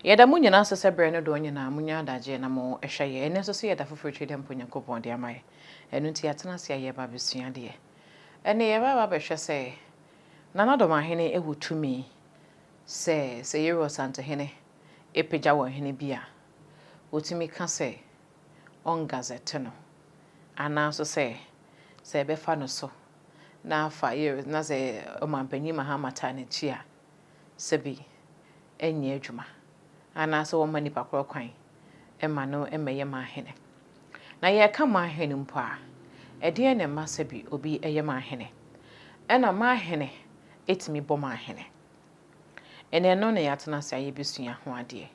Yeda munya na sese bre no do nyina munya adaje na mo ehwe ene so se yeda foforo twede mponya kopon de amaye enu nti atena se ye ba besua de ene ye ba behwe se nana Dormahene ehutumi se yero Santahene epeja wo hene bia otimi ka se on gazette no ana so se be fa no so na fa years na se o mampanyi mahamata ne chi a se bi enye adwuma ana so wo mani pakro kwan ema no emeye mahene na ye ka mahene mpo a ede ne masa bi obi eye mahene ena mahene etimi bɔ mahene ene no ne yatena se aye bisua ho ade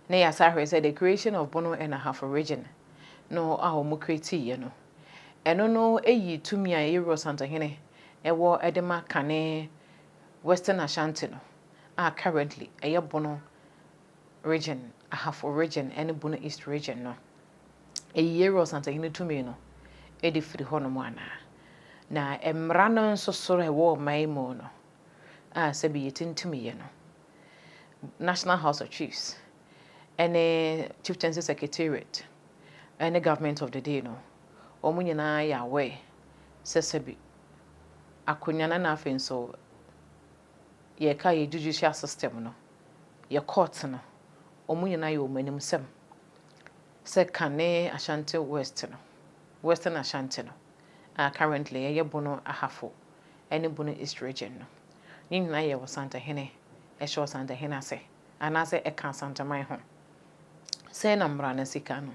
ne yasa hwe se the creation of Bono and a half origin no a o mu create ye no eno no eyi tumi a yero Santahene ewo edema kane Western Ashanti no currently eye Bono region a half origin and Bono East region no yero Santahene tumi no edi firi ho no mu ana na emra no nso soro ewo maimo no sebi yetintumi ye no National House of Chiefs and a Chieftaincy Secretariat and the government of the day no omu nyina ya we sesebi akunyana na afin so ye ka ye judicial system no ye court no omu nyina ye omanim sem se kane Ashanti West no Western Ashanti no currently ye Bono ahafo any Bono East region no nyina ye wo Santahene ehwo Santahene ase anase eka Santaman ho se na mra na sika no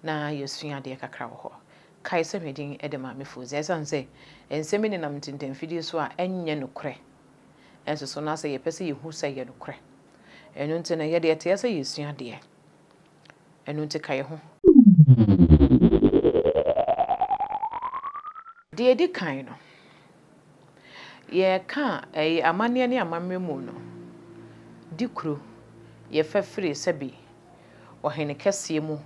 na yesua de kakra wo ho kai se medin edema mefuze esanse ensemi ne nam tintemfidi so a enye nokre enso so na se ye pese ye hu se ye nokre enu nte na ye de ete se yesua de enu nte kai ho de edi kan no ye ka amane ne amamremu no dikru ye fafiri sebi ohene kese mu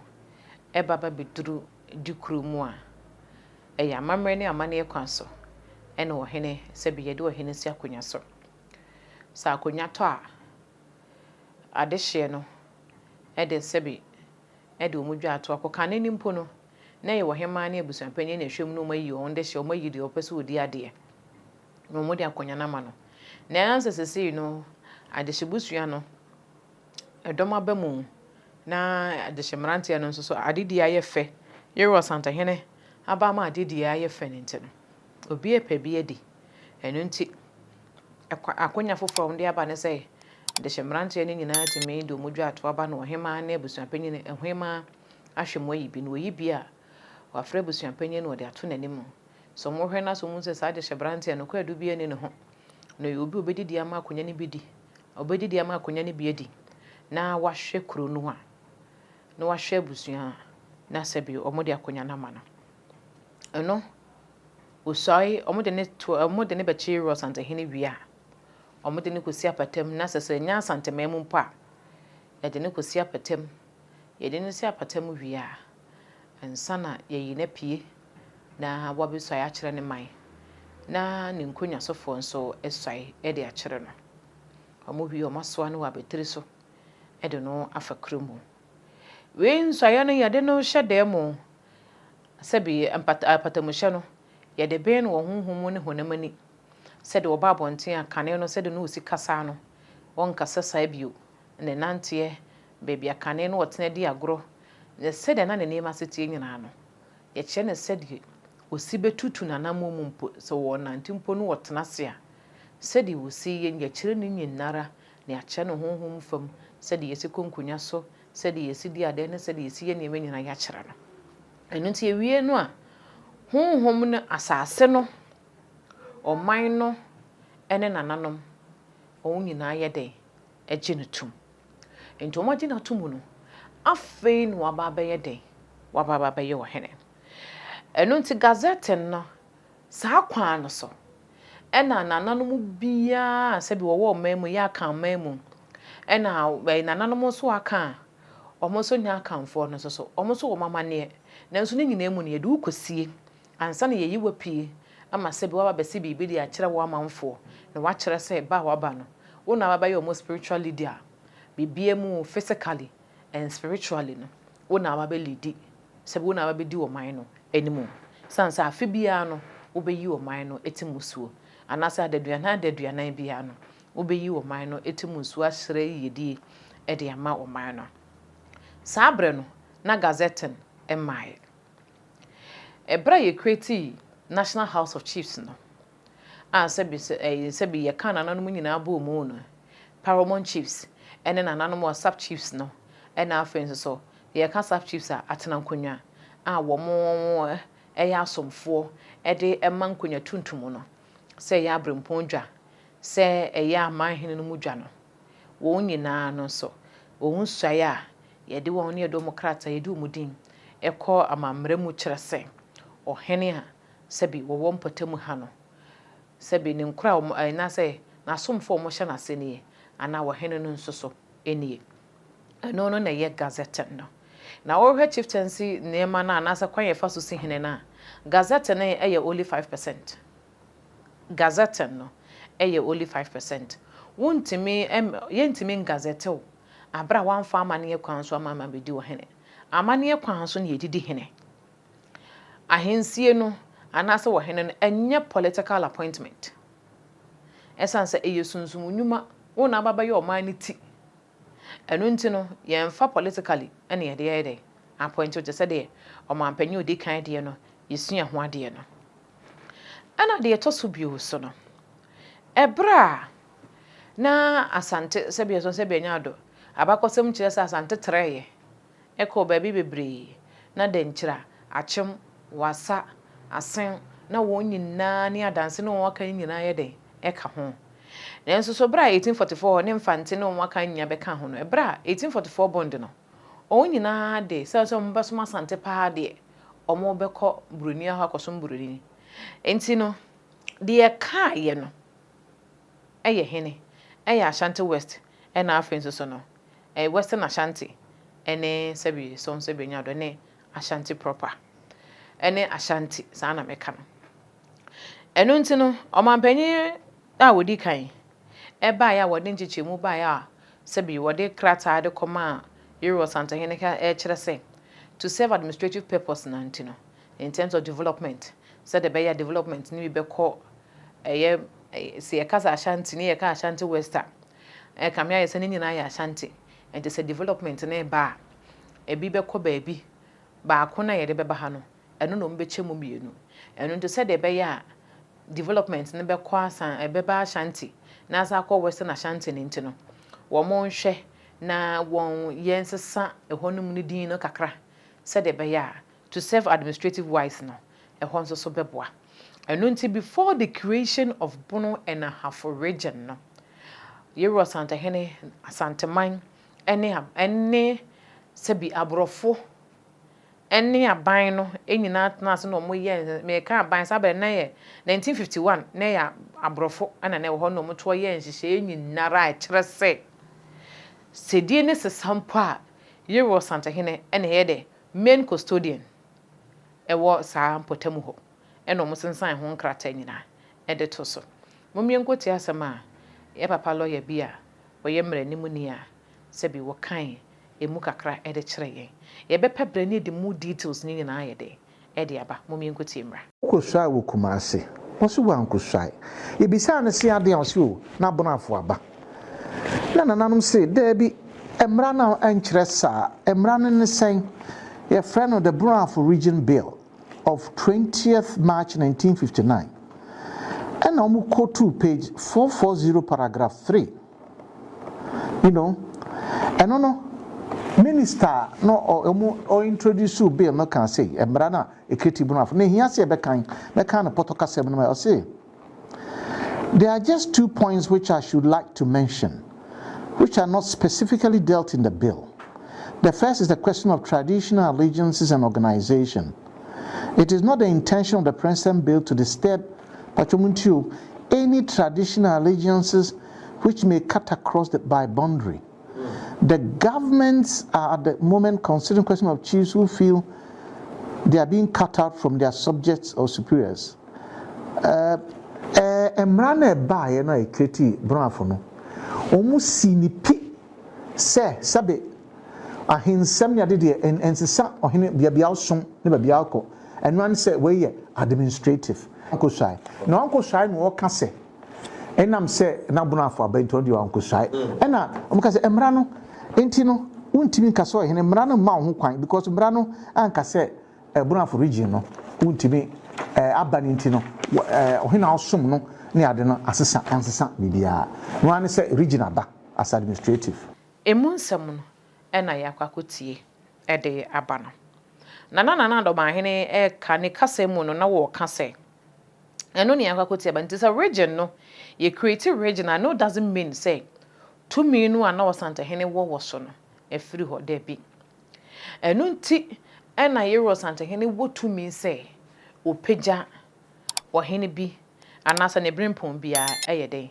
ebaba beduru dikru mu a amamre ne amane kwan so ene ohene sebi ye de ohene si akonya so sa akonya to a adehye no ede sebi ede omudwa ato akoka ne nimpo no na ye ohema ne abusuampani na hwem no mayi onde hye omayi de opese odi ade no mo de akonya na ma no na ansesese no adehye busua no edoma bamu na adehye mrantia no nso so adedi aye fe yero Santahene aba ma adedi aye fe nti no obi epabi edi enu nti akonya foforo ndi aba ne se adehye mrantia ne nyina atime do modwa ato aba no ohema na abusuampanyi ne ehwema ahwemo yi bi no yi bi a wafre abusuampanyi no de ato nanim so mo hwe na so mu se sa adehye mrantia no kwadu bi ene ne ho no obi obedidi ama akonya ne bi di obedidi ama akonya ne bi edi na wahwe kuro no a na wahwe abusua na sebi omode akonya na ma no eno usoi omode ne bechi ro Santahene wi a omode ne kosi apatam na sese nya Santamem mpo a ye de ne kosi apatam ye de ne si apatam wi a ensa na ye yi na pie na wabesoi a kire ne man na ne nkonya sofo nso esoi e de a kire no omobi omasoa no wabetiri so ede no afakrumu we nsaya no yade no hyede mu sebi apatamu hye no yade ben wo honhom ne honamani sede wo babonten akane no sede no osikasa no won kasa sa bio ne nante bebi akane no wotena di agro ne sede na ne nema setie nyina no ye kye ne sede osibetutu na namomu mpo so wo nante mpo no wotena se a sede wosi ye kire ne nyinara ne akye no honhom fam sede yesi konkunya so sede yesi di ade ne sede yesi ye ne nyina ya kire no enu nti ewie no a honhom ne asase no oman no ene nananom o nyina ye de eje ne tum enti o maji na tum no afei no wababa ye de wababa ye ohene enu nti gazette no saa kwan no so ena nananom bia sebi wo mamu ya kan mamu ena nananom so aka omo so nya kanfo no so omo so wo mamane nanso ne nyina mu ne de ukosie ansa na yeyi wapie ama sebi waba besi bibi de akire wo amanfo na wa kire se ba waba no wo na baba ye omo spiritual leader bibia mu physically and spiritually no wona aba lead se wona aba di wo man no animu sansa afi bia no wo be yi wo man no etimusuo anasa adeduanan bia no wo be yi wo man no etimusuo ahre yedi e de ama wo man no sabre no na gazetten emaye ebra ye create National House of Chiefs no sebi ye kan nananom nyina abo mu no Paramount Chiefs ene nananom wa sub chiefs no ena afenso so ye kan sub chiefs a atena nkonwa a wo mo eya asomfo de ema nkonwa tuntum no se ya abrempondwa se eya amanhene no mudwa no wo nyina no so wo nsuaye a ye de won ne demokrata ye de umudin ekọ amamre mu kyerɛ sɛ ɔhene a sebi wo mpɔtamu ha no sebi ne nkura na sɛ na asomfo mo hye na sene ana ɔhene no nso so enie no na ye gazette no na wo chieftaincy nema na anasa kwan ye fa so si hene na gazette na ye only 5%. Gazette no ye only 5%. Wontimi yentimi gazette o abra wan fa amane ye kwan so amama bedi wo hene amane ye kwan so na ye didi hene ahensie no anasa wo hene no enye political appointment esanse eyesunsumu nyuma wona baba ye oman ni ti enu nti no ye mfa politically ene ye de appoint je se de oman panyi odi kan de no yesua ho ade no ana de to so bio so no ebra na asante se bia so se bia nyado abakosem kire se asante treye eko ba bi bebre na de nkira achem wasa asen na won nyina ne adanse no won kan nyina ye de eka ho nenso so bra 1844 ne mfante no won kan nya beka ho no bra 1844 bond no on nyina de so mbaso asante pa de omo beko buruni ha akoso buruni enti no de ka ye no eye hene eye Ashanti West na afenso so no Western Ashanti ene sebi so sebi nya do ne Ashanti proper ene Ashanti sana meka no eno nti no omampanyi a wodi kan eba ya wodi nchichemu ba ya sebi wodi krata de koma Euro Santa Heneka kire say to serve administrative purpose na nti no in terms of development said the better development ni be call se yakaza Ashanti ni yaka Ashanti Western kamia yese ni nyina ya Ashanti and say development na ba ebi be call baabi ba ko na ye de beba ha no eno no mbechemu mienu eno nti said the better development ne be call asan ebeba Ashanti na asa call Western Ashanti ni nti no wo mo nhwe na won yensesa ehonum ni din no kakra said the better to serve administrative wise no ehon so beboa eno nti before the creation of Bono and Ahafo region no Yero Santa Hene Asante man ene sebi abrofo ene aban no enyina atna so no mo ye me ka aban sabe na ye 1951 na ya abrofo ana na ho no mo to ye nhihye enyina ra kire sedie ne sesampo a Yero Santa Hene ene ye de main custodian ewo saa mpotamu ho eno mo sensan ho nkrata nyina ede to so momienko ti asema ye papa lawyer bia oye mranimu ni a sebi wo kan emu kakra ede kire ye be pebre ni de mu details ni nyina ye de ede aba momienko ti mra ko swa wo kumase wo so wan ko swa e bisa na se ade anse o na bonafo aba na nananom se da bi emra na ankire sa emra ne sen ye friend of the Bonafo Region Bill of 20th March 1959 and omu quote 2 page 440 paragraph 3 you know and no minister no or introduce bill no can say emra na eketi Bonafo na hia se be kan na potoka sem no say there are just 2 points which I should like to mention which are not specifically dealt in the bill. The first is the question of traditional allegiances and organization. It is not the intention of the present bill to disturb any traditional allegiances which may cut across the boundary. The governments are at the moment considering the question of chiefs who feel they are being cut out from their subjects or superiors. Emrane ba ye na eketi Bonafo no omu sinipi sabe ahensɛm ne ade deɛ ensesa ɔhene bia osom ne bia akɔ ɛno an sɛ we yɛ administrative nkosai na nkosai no wɔka sɛ enam sɛ na bono afo abɛnto de nkosai ɛna ɔmka sɛ mmara no enti no wontimi nka sɛ ɔhene mmara no ma wo ho kwan because mmara no anka sɛ bono afo region no wontimi aba ne enti no ɔhene osom no ne ade no asesa bibia no an sɛ region aba as administrative emu nsɛm no ɛna yakwakotie ɛde aba no na Dormahene ka ne kasa mu no na wo ka sɛ ɛno ne yakwakotie ba nti sɛ region no ye create region and no doesn't mean say tumi no ana Wasantahene wo so no efiri ho da bi ɛno nti ɛna ye Wasantahene wo tumi sɛ opagya ɔhene bi anasa ne brempon bia ɛyɛ den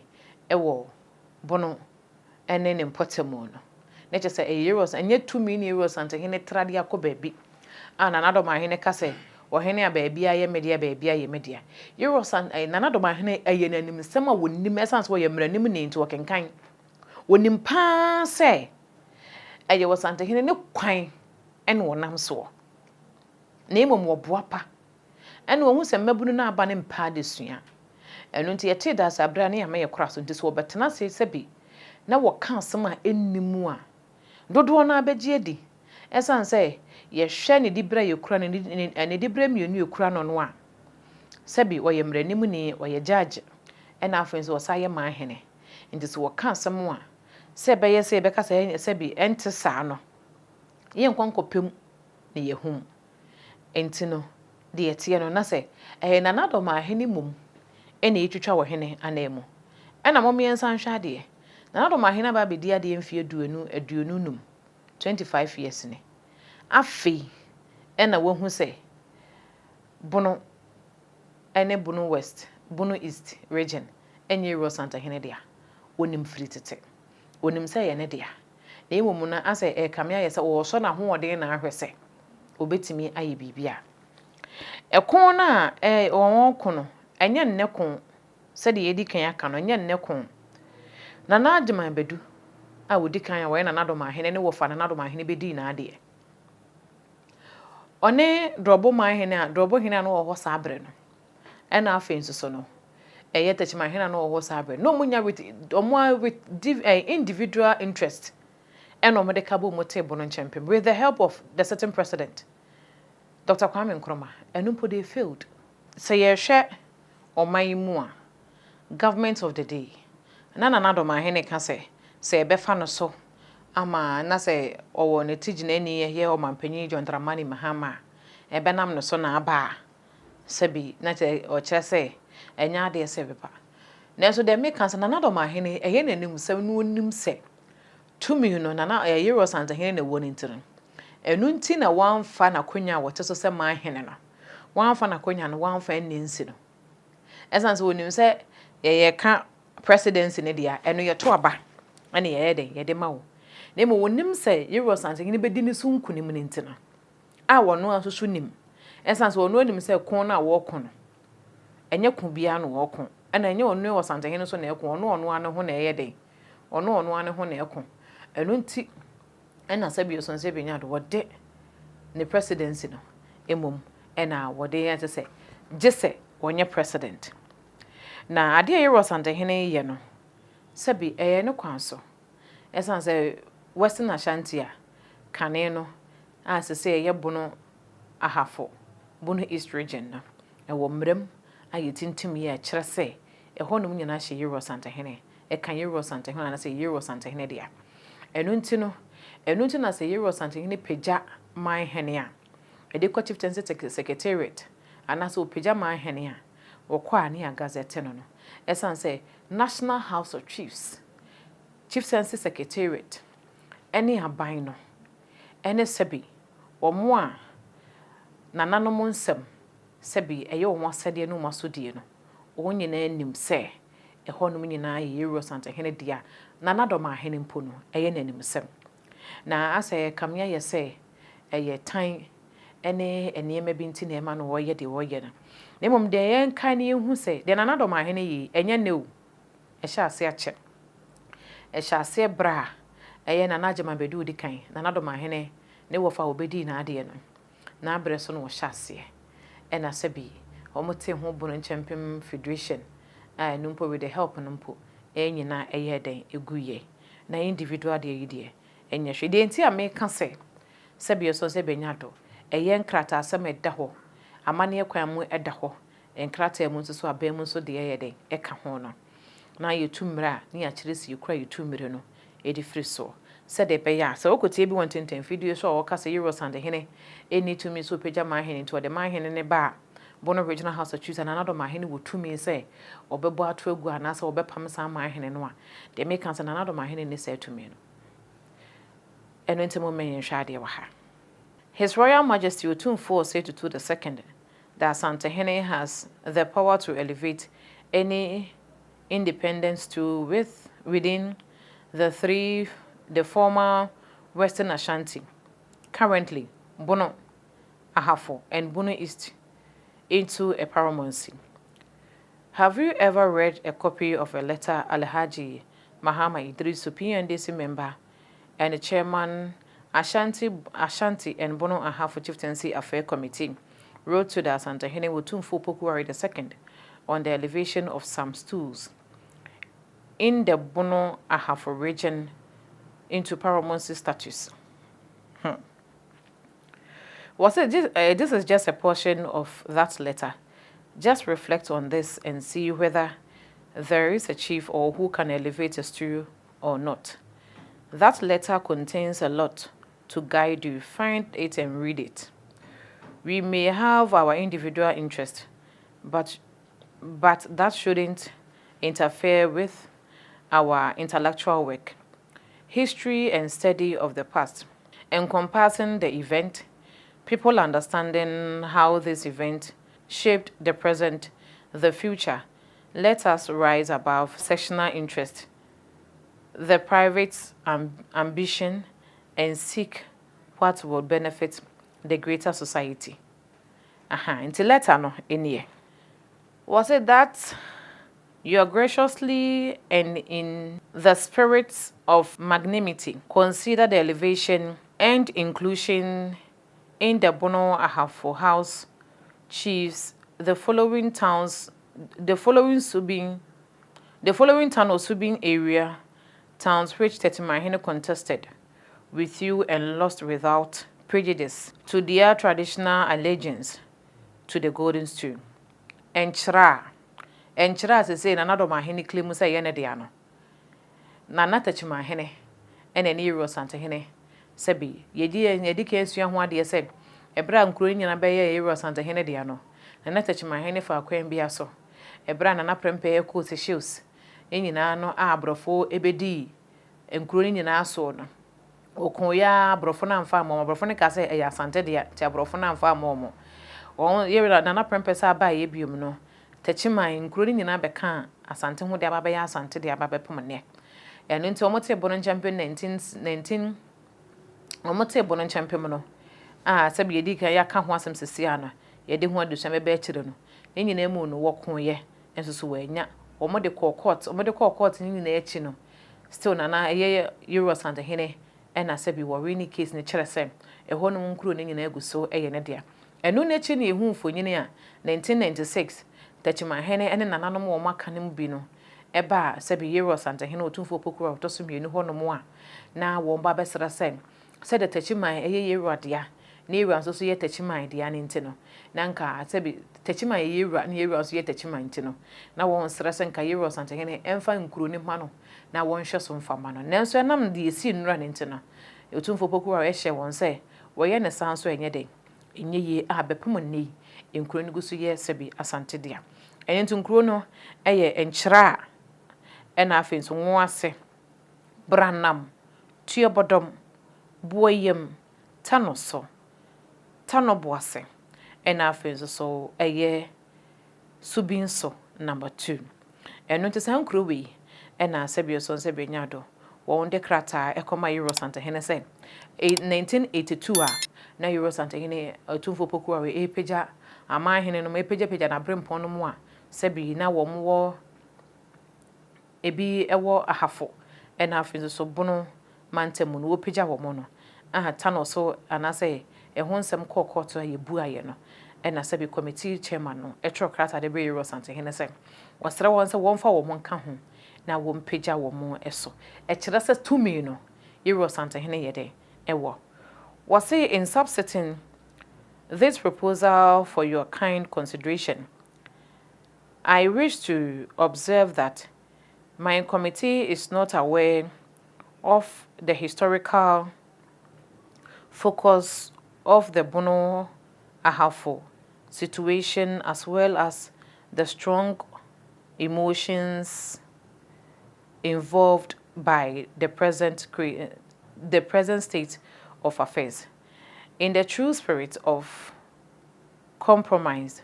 ɛwɔ bono ɛne ne mpɔtemu no ne kyɛ sɛ Euros anya tumi ne Wasantahene trade akɔ baabi ana Dormahene ka sɛ ɔhene a baabi ayɛ media baabi ayɛ media Euros Dormahene ayɛ nanim sɛm a wonim essence wɔ yɛmranim ne nti wɔkenkan wonim pa sɛ ɛyɛ Wasantahene ne kwan ɛne wɔnam so na emom wɔboa pa ɛne wɔn hu sɛ mmabunu na aba ne mpa de sua ɛno nti yɛte da sabra ne yɛma yɛ kora so nti so wɔbɛtena sɛ bi na wɔka asɛm a ennimu a dodoɔ na abɛgye adi ɛsan sɛ yɛhwɛ ne dibra yɛkura ne dibra mienu yɛkura no a sɛbi wɔyɛ mmaranim ni wɔyɛ judge ɛna afɛn so wɔsa yɛ manhene nti so wɔka asɛm a sɛ bɛyɛ sɛ bɛka sɛbi ɛnte saa no yɛnkɔ nkɔpem ne yɛhum enti no de yɛteɛ no na sɛ Nana Dormahene mum ɛna yɛtwitwa wɔhene anamu ɛna mɔmiɛnsa nhwɛ adeɛ Nana Dormahene ba bedi adeɛ mfie aduonu 25 years ne afi ɛna wahu sɛ Bono ɛne Bono West Bono East region ɛnyɛ Wasantahene dia wonim free tete wonim sɛ yɛ ne dia na emom na asɛ kamea yɛ sɛ wɔso na hoɔden na ahwɛ sɛ obetimi ayɛ bibia ɛkon na wɔn kono ɛnyɛ nneko sɛ de yɛdi kan aka no ɛnyɛ nneko na agyeman bedu a wodi kan a wɔyɛ Nana Dormahene ne wɔfa Nana Dormahene bedi na adeɛ ɔne Dormahene a Dormahene no wɔ hɔ saa bre no ɛna afɛn so no ɛyɛ Techimahene no wɔ hɔ saa bre no munya with individual interest ɛna ɔmo de kabo mo table no nkyɛmpem with the help of the certain president Dr. Kwame Nkrumah ɛno mpo they failed sɛ yɛhwɛ ɔman mu a government of the day Nana Dormahene ka sɛ ɛbɛfa no so ama na sɛ ɔwɔ ne tigina ni yɛ ɔmanpanyin John Dramani Mahama ɛbɛnam no so na aba sɛbi na kyɛ ɔkyerɛ sɛ ɛnya adeɛ sɛ bɛpa na so de make answer Nana Dormahene ɛyɛ nanim sɛ no onim sɛ tumi no Nana Wasantahene na wɔ ne ntiri ɛnu nti na wɔamfa na konya wɔte so sɛ manhene no wɔamfa na konya no wɔamfa nnensi no ɛsan sɛ onim sɛ yɛyɛ ka presidency ne dia ɛno yɛto aba ɛne yɛyɛ den yɛde ma wo na emu wonim sɛ Wasantahene bedi ne so nkunim ne nti no a wɔno asoso nim ɛsan sɛ wɔno onim sɛ kon na wɔkɔ no ɛnyɛ ko bia no wɔkɔ ɛna ɛnyɛ wɔno Wasantahene so na ɛkɔ ɔno ane ho na ɛyɛ den ɔno ane ho na ɛkɔ ɛno nti ɛna sɛ bi osonse bi nya do wɔde ne presidency no emom ɛna wɔde yɛ te sɛ gye sɛ wɔnyɛ president na ade a Wasantahene yɛ no sɛ bi ɛyɛ ne kwan so ɛsan sɛ Western Ashanti a kane no a sɛ ɛyɛ Bono ahafo Bono East region no ɛwɔ mmerem a yɛtintim yɛ kyerɛ sɛ ɛhɔ nom nyina hyɛ Wasantahene ɛka Wasantahene na sɛ Wasantahene dia ɛno nti na sɛ Wasantahene pagya manhene a ɛde kɔ Chieftaincy secretariat anasɛ opagya manhene a wɔkɔ a ne a gazette no ɛsan sɛ National House of Chiefs Chieftaincy secretariat ɛne aban no ɛne sɛbi wɔn a nananom nsɛm sɛbi ɛyɛ wɔn asɛdeɛ no wɔn asodie no wɔn nyinaa nim sɛ ɛhɔ nom nyinaa yɛ Wasantahene dia Nana Dormahene mpo no ɛyɛ n'anim sɛm na asɛ kamea yɛ sɛ ɛyɛ tan ɛne nneɛma bi nti na ɛma no wɔyɛ de wɔyɛ no na mmom de yɛn kan ne hu sɛ de Nana Dormahene yi ɛnyɛ ne o ɛhyɛ ase akyɛ ɛhyɛ ase bra ɛyɛ na nagyema bedu di kan na Dormahene ne wofa obedi na ade no na abrɛ so no wo hyase ɛna sɛbi omote ho Bono Nkyempem Federation a numpo with the help numpo nyina ɛyɛ den eguye na individual de yi de ɛnyɛ hwe de nti a meka sɛbi so sɛ benya do ɛyɛ nkrata asɛm ɛda hɔ amane kwan mu ɛda hɔ nkrata mu nso so aban mu nso de ɛyɛ den ɛka ho no na yɛtumra ne yɛkyerɛ si yɛkura yɛtumre no ɛdi firi so sɛ de bɛyɛ sɛ wokotie bi wɔn tenten video so a wɔka sɛ Dormahene ɛni tumi so pagya Dormahene nti ɔde Dormahene ne ba Bono Regional House of Chiefs and another Dormahene wo tumi sɛ ɔbɛbɔ ato agu anaasɛ ɔbɛpam saa Dormahene no a de make answer another Dormahene ne sɛ tumi no ɛno nti mo men hwɛ ade wɔ ha. His Royal Majesty Otumfuo Osei-Tutu II that Asantehene has the power to elevate any independence to within the former Western Ashanti, currently Bono Ahafo and Bono East, into a paramountcy. Have you ever read a copy of a letter Alhaji Mahama Idris, PNDC member and the chairman Ashanti and Bono Ahafo Chieftaincy Affair Committee wrote to the Asantehene Otumfuo Pokuwari II on the elevation of some stools in the Bono Ahafo region into paramountcy status? Was it this is just a portion of that letter. Just reflect on this and see whether there is a chief or who can elevate a stool or not. That letter contains a lot to guide you. Find it and read it. We may have our individual interest, but that shouldn't interfere with our intellectual work, history and study of the past, encompassing the event, people understanding how this event shaped the present, the future. Let us rise above sectional interest, the private ambition, and seek what will benefit the greater society. Until letter no in was it that you are graciously and in the spirit of magnanimity consider the elevation and inclusion in the Bono Ahafo House Chiefs the following town of Subin area towns which Dormahene contested with you and lost without prejudice to their traditional allegiance to the golden stool. Enchra se say na Dormahene claim say yene dia no. Na Dormahene ene ni Asantehene sebi yedi kensua ho ade se ebra nkuro nyina beye Asantehene dia no. Na Dormahene fa kwan bia so. Ebra na prempe ko se shoes. Enyina no abrofo ebedi nkuro nyina so no. Okoya abrofo na mfa mo abrofo ne ka se eya Asante dia ti abrofo na mfa mo. On yewira na prempe sa ba ye biom no. Techiman nkuro nyina beka Asante ho de ababaya Asante de ababepom ne. Eno nti omote Bono Champion 19 omote Bono Champion no. Sabi yedi ka ya ka ho asem sesia no. Yedi ho adusua bebe akire no. Enyina emu no wokoye enso so wanya. Omode court nyina echi no. Still na eye Asantehene ena sabi worry ni case ne kire sem. Eho no nkuro ne nyina aguso eye ne dia. Eno na echi ne ehu mfonyine a 1996 Dormahene ene nananom wo maka ne bi no eba sabi Asantehene Otumfuo Pokuwari to so mienu ho no mo a na wo mba besra sem said the Dormahene eye adea na ewura nso so ye Dormahene dia ne nti no na nka sabi Dormahene eye ewura na ewura nso ye Dormahene nti no na wo nsra sem ka Asantehene emfa nkuro ni ma no na wo nhwe so mfa ma no nanso enam de esi nnura ne nti no Otumfuo Pokuwari ehye won se wo ye ne sanso enye den enye ye abepem nei nkuro ni gusu ye sabi Asante dia enti nkuro no eye enkyira ena afi nso nwo ase branam tuobodom boyem tanoso tanoboase ena afi nso so eye subinso number 2 eno nti san nkuro wi ena sabi so sabi nyado wo nde krata ekoma Asantehene se 1982 a na Asantehene Otumfuo Pokuwari epeja amahene no epeja na brempon no mu a sabi na wo mo ebi ewo ahafo ena afi so Bono mantemu no wopagya wo mo no ta no so anase ho nsɛm kɔkɔto aye bu aye no ɛna sɛ bi committee chairman no ɛtro krata de be Euro Santehene sɛ wɔsrɛ wɔn sɛ wɔmfa wo mo nka ho na wɔmpagya wo mo ɛso ɛkyerɛ sɛ tumi no Euro Santehene yɛde ɛwɔ wɔse in subsetting this proposal for your kind consideration, I wish to observe that my committee is not aware of the historical focus of the Bono Ahafo situation as well as the strong emotions involved by the present state of affairs. In the true spirit of compromise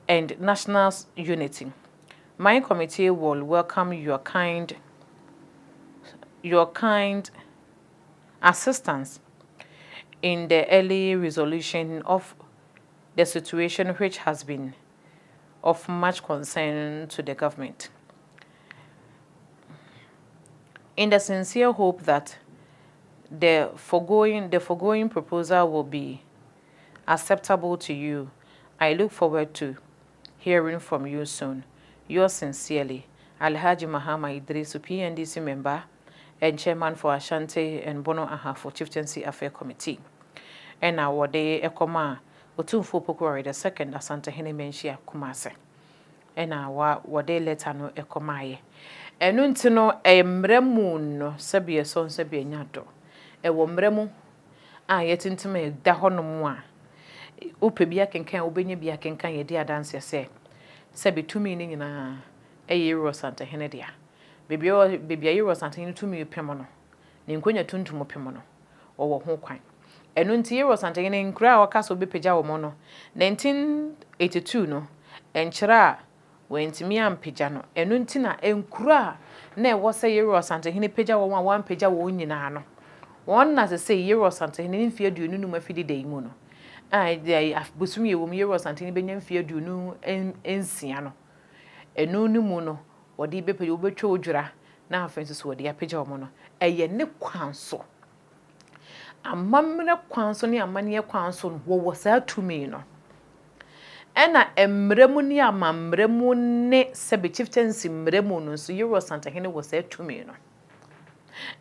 and national unity, my committee will welcome your kind assistance in the early resolution of the situation which has been of much concern to the government. In the sincere hope that the foregoing proposal will be acceptable to you, I look forward to hearing from you soon. Yours sincerely, Alhaji Mahama Idrisu, PNDC member and chairman for Ashanti and Bono Ahafo Chieftaincy Affair Committee. And our day Ekoma Otumfo Pokuari the second Asantehene Menshia Kumase. And our wade letter no Ekomaye. And untino a mremun sabia son sabia nyato. Ewo mremu yet intime da hono mu a upe bia kenkan obenye bia kenkan ye dia dance se bitumi ni nyina Euro Santehene dia bebia Euro Santehene tumi pemo no ne nkonya tuntum pemo no wo ho kwan eno nti Euro Santehene nkura wakaso bepagya wo mo no 1982 no enkyera wentimi ampagya no eno nti na enkura na ewo se Euro Santehene pagya wo a wan pagya wo nyina no one na say Euro Santehene mfie aduonu no mafidi dai mu no dey busumi ewo Euro Santehene benya mfie aduonu ensia no enu ni mu no wodi bepe obetwa odwura na afenso so wodi apagya wo no eye ne kwanso amamne kwanso ne amane kwanso no wo sa tumi no ena emremu ne amamremu ne sebe chieftaincy mremu no so Euro Santehene wo sa tumi no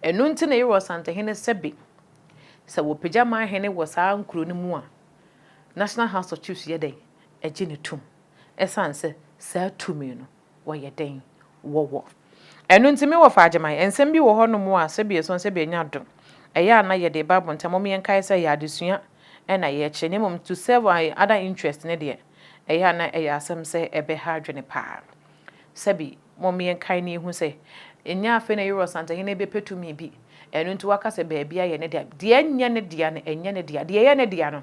enu nti na Euro Santehene sebe se wo pagya ma hene wo sa nkuro ne mu a National House of Chiefs yeden eje ne tum esanse sa tumi no wo yeden wo enu nti me wo fa agyeman ensem bi wo hono mu a sebe so sebe nya do eya na yede bible ntam me yenkai se ya adesua ena ye kye ne mom to serve other interest ne de eya na eya asem se ebe ha adwene pa sebe mom yenkai ne hu se enya afe na Euro Santehene be petumi bi enu nti waka se ba bia ye ne de enya ne de na enya ne de ye ne de no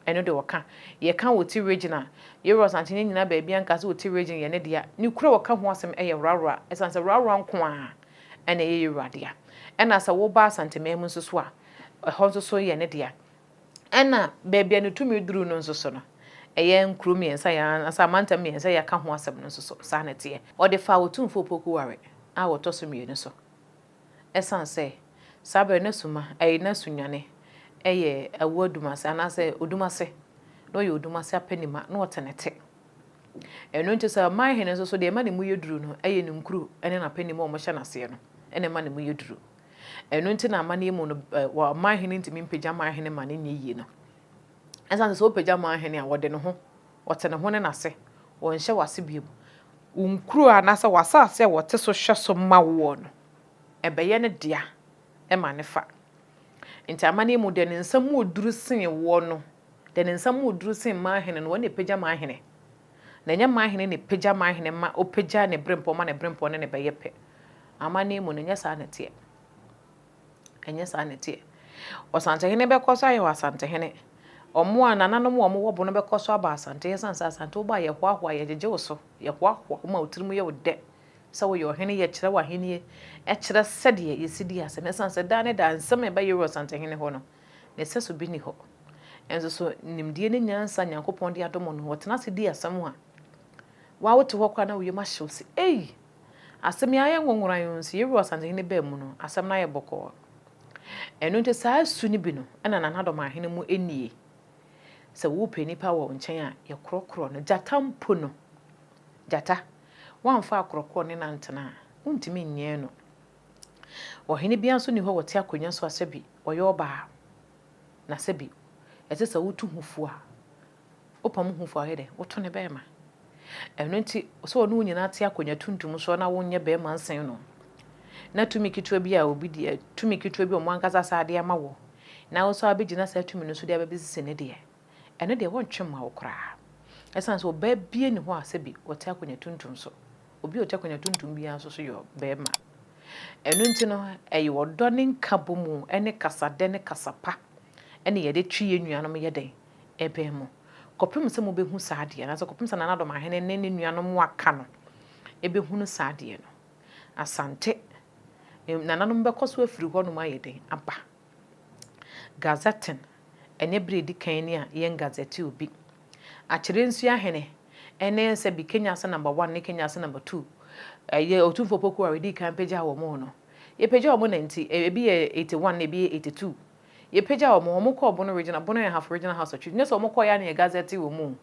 enu de woka ye kan woti regional Euro Santehene nyina ba bia nka se woti region ye ne de ni kura woka ho asem eye rara esan se rara nko a ena ye Euro de ena se wo ba santemem nso so a ho nso so ye ne de ena ba bia ne tumi duru no nso so no eye nkuru mi ensa ya asa manta mi ensa ya ka ho asem no nso so sa na te o de fa wotumfo poku ware a woto so mi so esan se sabe na suma na sunyane eye awodumase anase odumase no ye odumase apanima na wotenete eno nti sa man hene so de ma ne mu yeduru no eye ne nkuru ene na panima o mo hye nase no ene ma ne mu yeduru eno nti na amane mu no wa man hene ntimi mpagya man hene ma ne nyi no esan se opagya man hene a wode ne ho wotene ho ne nase won hye wase biem unkuru anasa wasase wote so hwe so ma wo no ebeye ne dia e ma ne fa nti amane mu de ne nsam oduru sen wo no de ne nsam oduru sen ma hene no wona pagya ma hene na nya ma hene ne pagya ma hene ma opagya ne brempo ma ne brempo ne beye pe amane mu no nya sa na tie enya sa na tie Osantehene be koso aye Wasantehene omo anananom omo wo bono be koso aba Asante sansa Asante wo ba ye hwahwa ye jeje wo so ye hwahwa ma otirimu ye wo de sa wo ye ohene ye kire wa hene e kire sede ye sidi asem sansa da ne da nsem be Euro Santehene ho no ne seso bi ni ho enzo so nimdie ne nyansa Nyankopon de adomo no wotena se di asem ha wa wote ho kwa na wo ye ma hyew se asem ya ye ngwongwora yonsi ye ro Asantehene ba mu no asem na ye boko eno nte saa su ni bi no na nana Dormahene mu enie se wo pe nipa wo nchen a ye krokro no jata mpo no jata wamfa akrokro ne nantena untimi nye no Ohene bia nso ni ho wote akonya so asebi oye oba na sebi ese se wotu hufu a opam hufu a hede woto ne bema eno nti so onu nyina ate akonya tuntum so na wonye bema nsen no na tumi kitwa bi a obi di tumi kitwa bi omo ankasa saade ama wo na wo so abegina sa tumi no so de abebisi ne de eno de wontwe ma wo kra esan so ba bie ni ho asebi wote akonya tuntum so obi wote akonya tuntum bia so so yo bema eno nti no eyi wodo ne nkabomu ene kasade ne kasapa ene ye de twi enuanom ye den ebemu kopem se mo behu saade na so kopem se nana Dormahene ne enuanom aka no ebehunu saade no asante nananom bekoso afiri ho no maye den aba gazetten enye bredi kan ni a ye gazette obi akire nsu ahene ene se bi Kenya se number 1 ne Kenya se number 2 ye otumfo poku a wedi kan peja wo mo no ye peja wo mo nanti ebi ye 81 na ebi ye 82 ye peja wo mo ko Bono regional Bono half regional house of chief ne so mo ko ya na gazette wo mo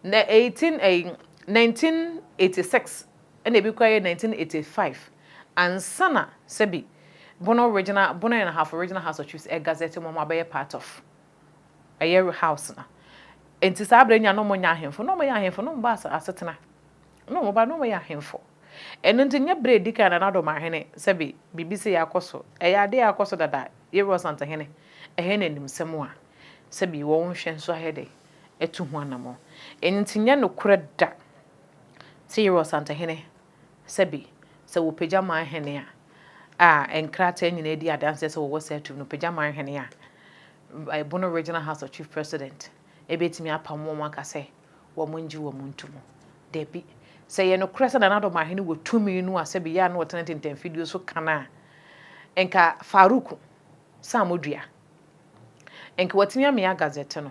na 1986 ene ebi ko ye 1985 ansana sebi Bono regional Bono and half regional house of chiefs e gazette mo abaye part of a year house na enti sabre nya no mo nya ahemfo no mo ya ahemfo no mba asetena no mo ba no mo ya ahemfo eno nti nya bredi kan na Dormahene sebi bibisi yakoso e ya de yakoso dada ye ro Asantehene ehene nimsem a sebi wo nhwe nso ahede etu ho anamo enti nya no koreda ti ye ro Asantehene sebi se wo pagya man hene a enkrata nyina di adanse se wo setu no pagya man hene a Bono regional house of chief president ebetimi apam wo maka se wo monji wo muntumo debi se ye no kresa na Dormahene wo tumi nu asebi ya no wotenenten video so kana enka Faruku Samodua enka watimi amia gazette no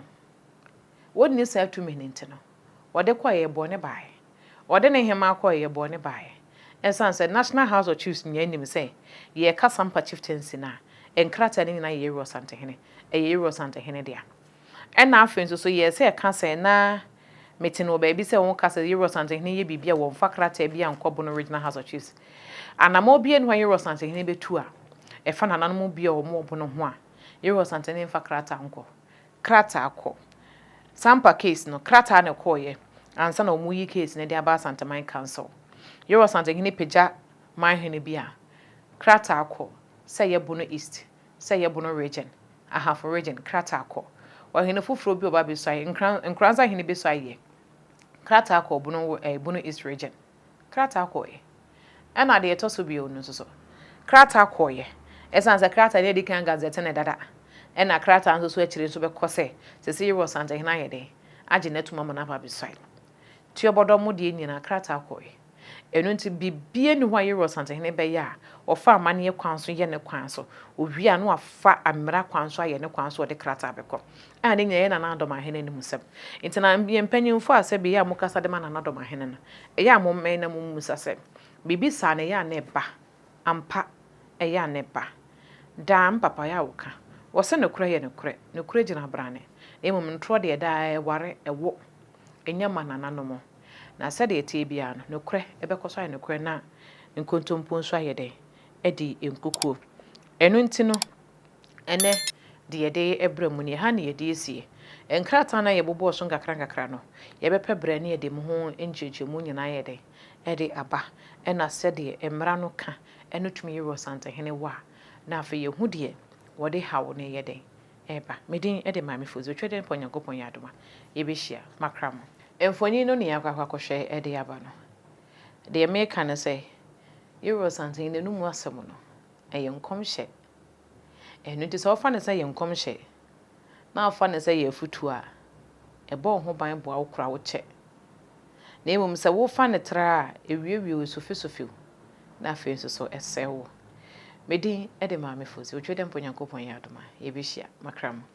woni sa tumi nente no wode kwa ye bone bae wode ne hema kwa ye bone bae ensan se National House of Chiefs nya nim se ye kasampa Chieftaincy na enkrata ni na ye ro Asantehene ye ro Asantehene dia ena afen so ye se ka se na meeting wo baby se won ka se ye ro Asantehene ye bibia wo mfa krata bia nko Bono regional House of Chiefs anamo bia no ye ro Asantehene betu a e fa nanano bia wo mo Bono ho a ye ro Asantehene mfa krata nko krata akọ sampa case no krata na koye ansa na omuyi case ne dia ba Santaman council ye ro Asantehene pagya man hene bia krata akọ say ye Bono East say ye Bono region a half region krata akọ wa hene fufuro bi oba be so aye nkranza hene be so aye krata akọ Bono East region krata akọ ye na de etoso bi onu so krata akọ ye esanse krata ne dikan gazette ne dada na krata anso so akire so be kose se ye ro Asantehene aye de age netuma mo na ba be so aye ti obodo mo de nyina krata akọ ye eno nti bibie ni ho ye ro Asantehene be ya ofa amane kwanso ye ne kwanso owia no afa amra kwanso aye ne kwanso de krata abekọ ane nya ye na Dormahene ni musem nti na mpanyimfo asebi ya mukasa de na Dormahene na ya mo men na mo musase bibi sa ne ya ne ba ampa ya ne ba da mpapa ya woka wo se ne kure ye ne kure gina brane emom ntro de da ware ewo enyama nananomo na se de tie bia no ne kure ebekoso aye ne kure na nkontompo nso aye de edi enkukuo eno nti no ene de yede ebremu ne ha ne yede esie enkrata na ye bobo so ngakra no ye bepe bre ne yede mu ho enjejemu nyina ye de ede aba ena se de emra no ka eno tumi ye ro Asantehene wa na afa ye hu de wode hawo ne ye de eba medin ede mame fozi tweden ponyankopon ya adoma ye be hia makram emfoni no ne yakwakwahwe ede aba no de me ka ne se ye ro Asantehene no mu asem no eye nkomhye eno nti so fa ne se ye nkomhye na afa ne se ye futu a ebo ho ban bo awokra wo che na emom se wo fa ne tra ewiewie sofi na afa so esewo medin ede mame fozi otweden ponyankopon ya adoma ye be hia makram